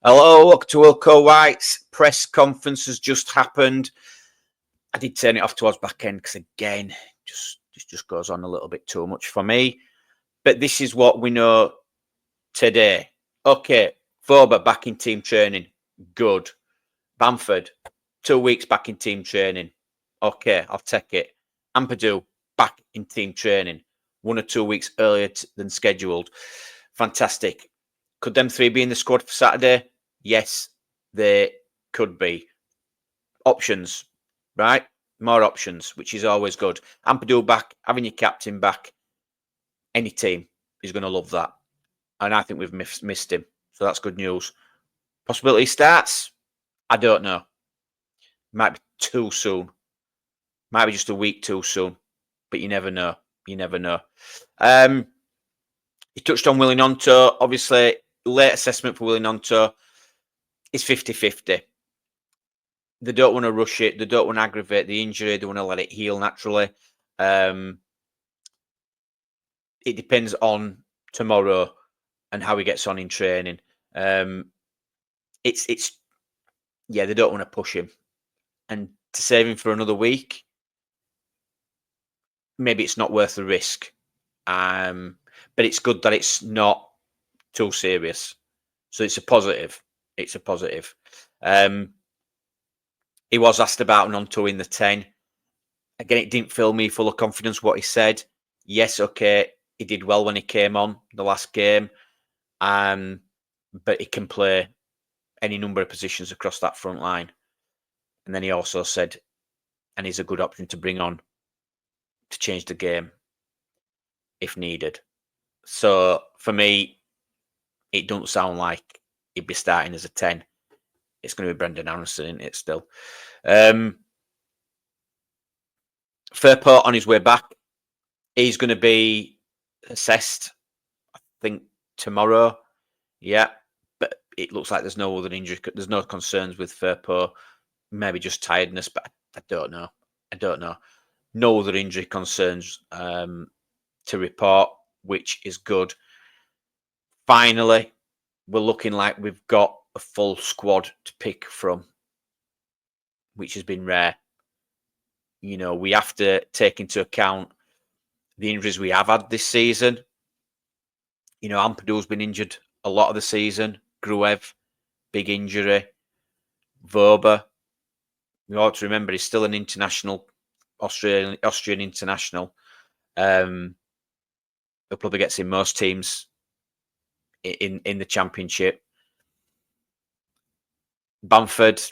Hello, welcome to Wilco White's press conference has just happened. I did turn it off towards back end because again, it just goes on a little bit too much for me. But this is what we know today. Okay, Foba back in team training. Good. Bamford, 2 weeks back in team training. Okay, I'll take it. Ampadu back in team training. 1 or 2 weeks earlier than scheduled. Fantastic. Could them three be in the squad for Saturday? Yes, they could be. Options, right? More options, which is always good. Ampadu back, having your captain back. Any team is going to love that. And I think we've missed him. So that's good news. Possibility starts? I don't know. Might be too soon. Might be just a week too soon. But you never know. You never know. He touched on Willie Gnonto. Obviously, late assessment for Willie Gnonto is 50-50. They don't want to rush it. They don't want to aggravate the injury. They want to let it heal naturally. It depends on tomorrow and how he gets on in training. It's yeah, they don't want to push him. And to save him for another week, maybe it's not worth the risk. But it's good that it's not too serious. So it's a positive. It's a positive. He was asked about Gnonto in the 10. Again, it didn't fill me full of confidence what he said. Yes, okay, he did well when he came on the last game. But he can play any number of positions across that front line. And then he also said, and he's a good option to bring on to change the game if needed. So for me, it doesn't sound like he'd be starting as a 10. It's going to be Brendan Aronson, isn't it, still? Fairport on his way back. He's going to be assessed, I think, tomorrow. Yeah, but it looks like there's no other injury. There's no concerns with Fairport. Maybe just tiredness, but I don't know. I don't know. No other injury concerns to report, which is good. Finally, we're looking like we've got a full squad to pick from, which has been rare. You know, we have to take into account the injuries we have had this season. You know, Ampadu's been injured a lot of the season. Gruev, big injury. Voba, we ought to remember he's still an international, Austrian international. He'll probably get in most teams in the championship. Bamford,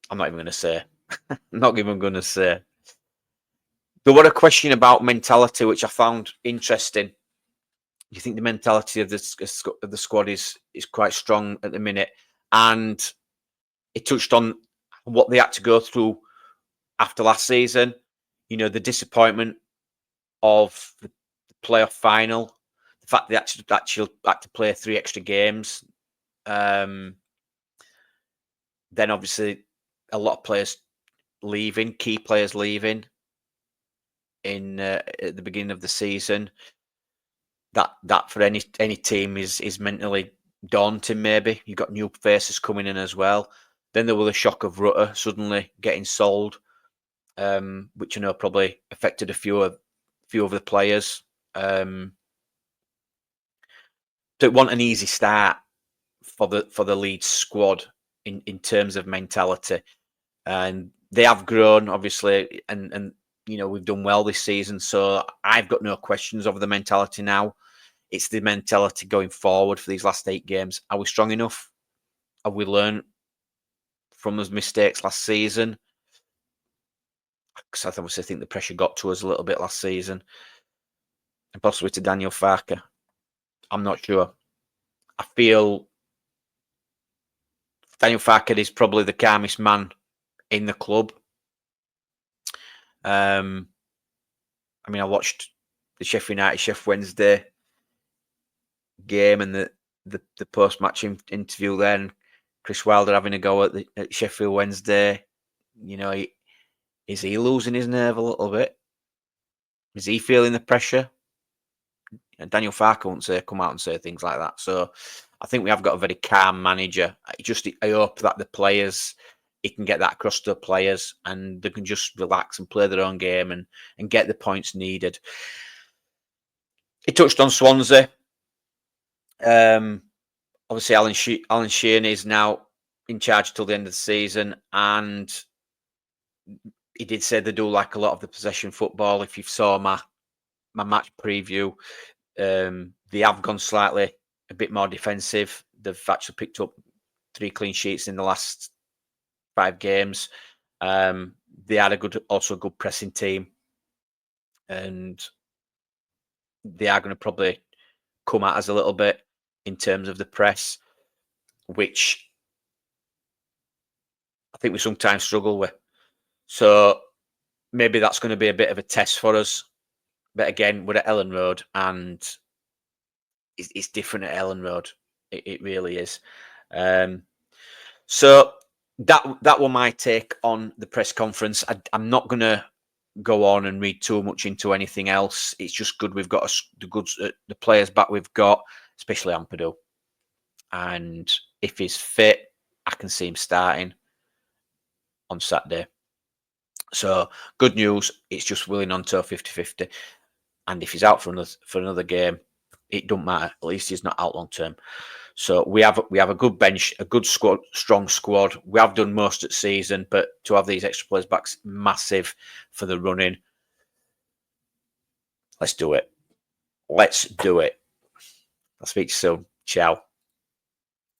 I'm not even going to say. Not even going to say. There was a question about mentality, which I found interesting. You think the mentality of the squad is quite strong at the minute, and it touched on what they had to go through after last season. You know, the disappointment of the playoff final, the fact they actually had to play 3 extra games. Then obviously a lot of players leaving, key players leaving in at the beginning of the season. That for any team is mentally daunting. Maybe you've got new faces coming in as well. Then there was the shock of Rutter suddenly getting sold, which I know probably affected a few of the players. Don't want an easy start for the Leeds squad in terms of mentality, and they have grown obviously, and you know we've done well this season. So I've got no questions over the mentality now. It's the mentality going forward for these last 8 games. Are we strong enough? Have we learned from those mistakes last season? Because I obviously think the pressure got to us a little bit last season, and possibly to Daniel Farke. I'm not sure. I feel Daniel Farke is probably the calmest man in the club. I mean, I watched the Sheffield United Sheffield Wednesday game and the post-match interview there, and Chris Wilder having a go at Sheffield Wednesday. You know, is he losing his nerve a little bit? Is he feeling the pressure? And Daniel Farke won't come out and say things like that. So I think we have got a very calm manager. I hope that the players, he can get that across to the players, and they can just relax and play their own game and get the points needed. He touched on Swansea. Obviously, Alan Sheehan is now in charge till the end of the season, and he did say they do like a lot of the possession football. If you saw my match preview, they have gone slightly a bit more defensive. They've actually picked up 3 clean sheets in the last 5 games. They had also a good pressing team, and they are going to probably come at us a little bit in terms of the press, which I think we sometimes struggle with. So maybe that's going to be a bit of a test for us. But again, we're at Ellen Road, and it's different at Ellen Road. It really is. So that was my take on the press conference. I'm not going to go on and read too much into anything else. It's just good we've got the players back we've got, especially Ampadu. And if he's fit, I can see him starting on Saturday. So good news. It's just Willie Gnonto 50-50. And if he's out for another game, it don't matter. At least he's not out long term. So we have a good bench, a good squad, strong squad. We have done most of the season, but to have these extra players back, massive for the running. Let's do it. Let's do it. I'll speak to you soon. Ciao.